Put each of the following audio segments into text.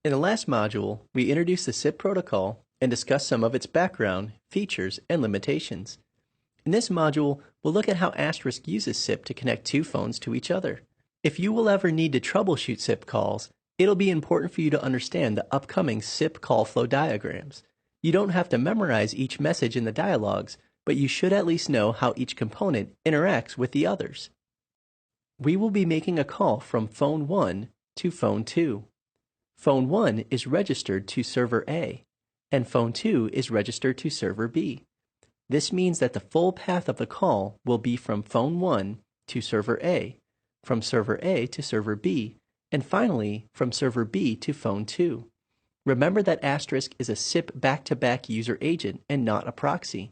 In the last module, we introduced the SIP protocol and discussed some of its background, features, and limitations. In this module, we'll look at how Asterisk uses SIP to connect two phones to each other. If you will ever need to troubleshoot SIP calls, it'll be important for you to understand the upcoming SIP call flow diagrams. You don't have to memorize each message in the dialogues, but you should at least know how each component interacts with the others. We will be making a call from phone 1 to phone 2. Phone 1 is registered to server A, and phone 2 is registered to server B. This means that the full path of the call will be from phone 1 to server A, from server A to server B, and finally from server B to phone 2. Remember that Asterisk is a SIP back-to-back user agent and not a proxy.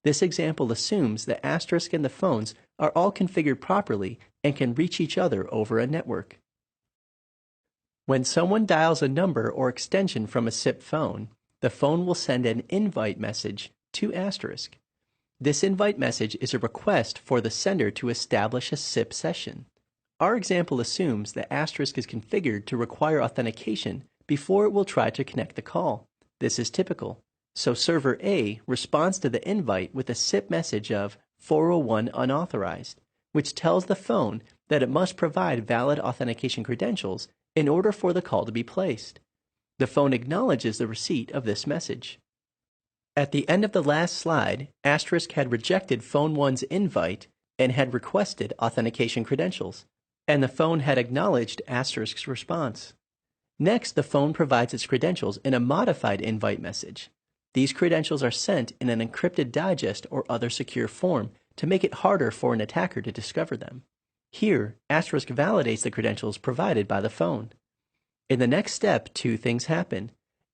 This example assumes that Asterisk and the phones are all configured properly and can reach each other over a network. When someone dials a number or extension from a SIP phone, the phone will send an invite message to Asterisk. This invite message is a request for the sender to establish a SIP session. Our example assumes that Asterisk is configured to require authentication before it will try to connect the call. This is typical. So server A responds to the invite with a SIP message of 401 unauthorized, which tells the phone that it must provide valid authentication credentials in order for the call to be placed. The phone acknowledges the receipt of this message. At the end of the last slide, Asterisk had rejected phone 1's invite and had requested authentication credentials, and the phone had acknowledged Asterisk's response. Next, the phone provides its credentials in a modified invite message. These credentials are sent in an encrypted digest or other secure form to make it harder for an attacker to discover them. Here, Asterisk validates the credentials provided by the phone. In the next step, two things happen.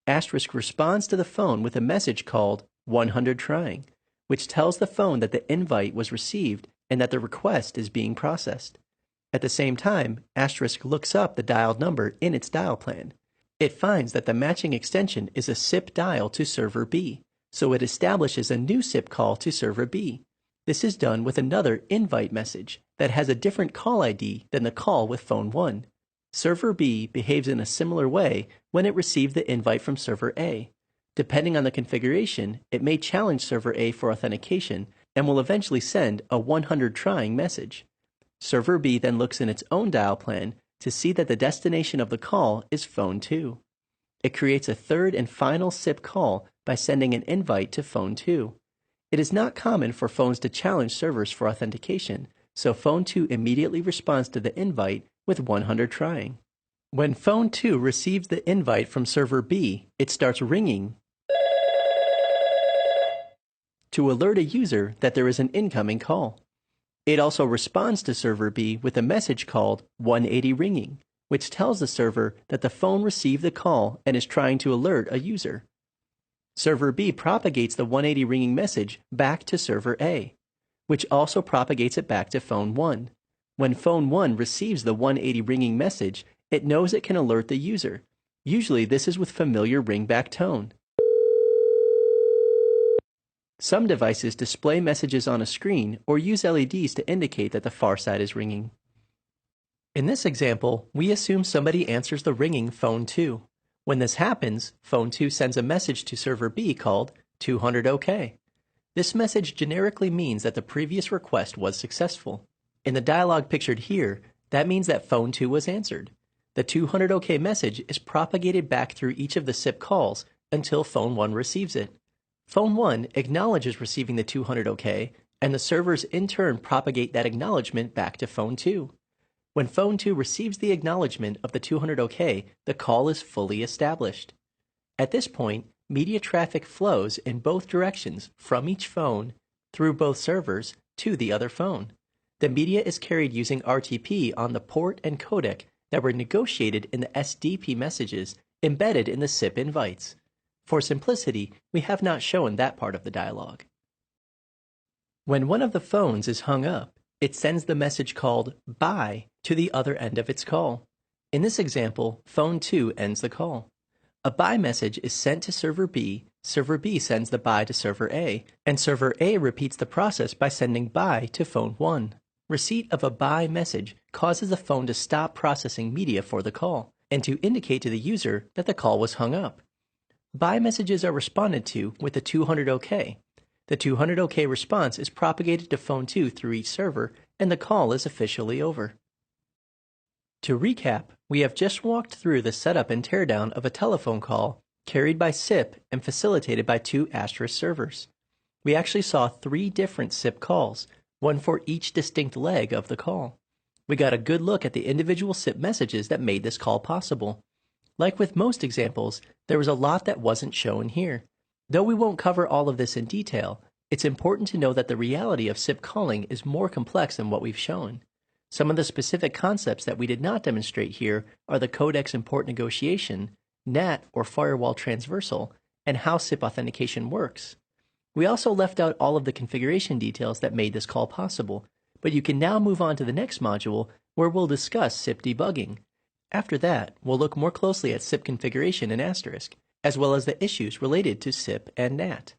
Asterisk responds to the phone with a message called 100 trying, which tells the phone that the invite was received and that the request is being processed. At the same time, Asterisk looks up the dialed number in its dial plan. It finds that the matching extension is a SIP dial to server B, so it establishes a new SIP call to server B. This is done with another invite message that has a different call ID than the call with phone 1. Server B behaves in a similar way when it received the invite from server A. Depending on the configuration, it may challenge server A for authentication and will eventually send a 100 trying message. Server B then looks in its own dial plan to see that the destination of the call is phone 2. It creates a third and final SIP call by sending an invite to phone 2. It is not common for phones to challenge servers for authentication, so phone 2 immediately responds to the invite with 100 trying. When phone 2 receives the invite from server B, it starts ringing to alert a user that there is an incoming call. It also responds to server B with a message called 180 ringing, which tells the server that the phone received the call and is trying to alert a user. Server B propagates the 180 ringing message back to server A, which also propagates it back to phone 1. When phone 1 receives the 180 ringing message, it knows it can alert the user. Usually this is with familiar ringback tone. Some devices display messages on a screen or use LEDs to indicate that the far side is ringing. In this example, we assume somebody answers the ringing phone 2. When this happens, phone 2 sends a message to server B called 200 OK. This message generically means that the previous request was successful. In the dialog pictured here, that means that phone 2 was answered. The 200 OK message is propagated back through each of the SIP calls until phone 1 receives it. Phone 1 acknowledges receiving the 200 OK, and the servers in turn propagate that acknowledgement back to phone 2. When phone 2 receives the acknowledgement of the 200 OK, the call is fully established. At this point, media traffic flows in both directions from each phone through both servers to the other phone. The media is carried using RTP on the port and codec that were negotiated in the SDP messages embedded in the SIP invites. For simplicity, we have not shown that part of the dialog. When one of the phones is hung up, it sends the message called bye to the other end of its call. In this example, phone 2 ends the call. A bye message is sent to server B sends the bye to server A, and server A repeats the process by sending bye to phone 1. Receipt of a bye message causes the phone to stop processing media for the call, and to indicate to the user that the call was hung up. Bye messages are responded to with the 200 OK. The 200 OK response is propagated to phone 2 through each server, and the call is officially over. To recap, we have just walked through the setup and teardown of a telephone call carried by SIP and facilitated by 2 Asterisk servers. We actually saw 3 different SIP calls, one for each distinct leg of the call. We got a good look at the individual SIP messages that made this call possible. Like with most examples, there was a lot that wasn't shown here. Though we won't cover all of this in detail, it's important to know that the reality of SIP calling is more complex than what we've shown. Some of the specific concepts that we did not demonstrate here are the codex import negotiation, NAT or firewall transversal, and how SIP authentication works. We also left out all of the configuration details that made this call possible, but you can now move on to the next module where we'll discuss SIP debugging. After that, we'll look more closely at SIP configuration in Asterisk, as well as the issues related to SIP and NAT.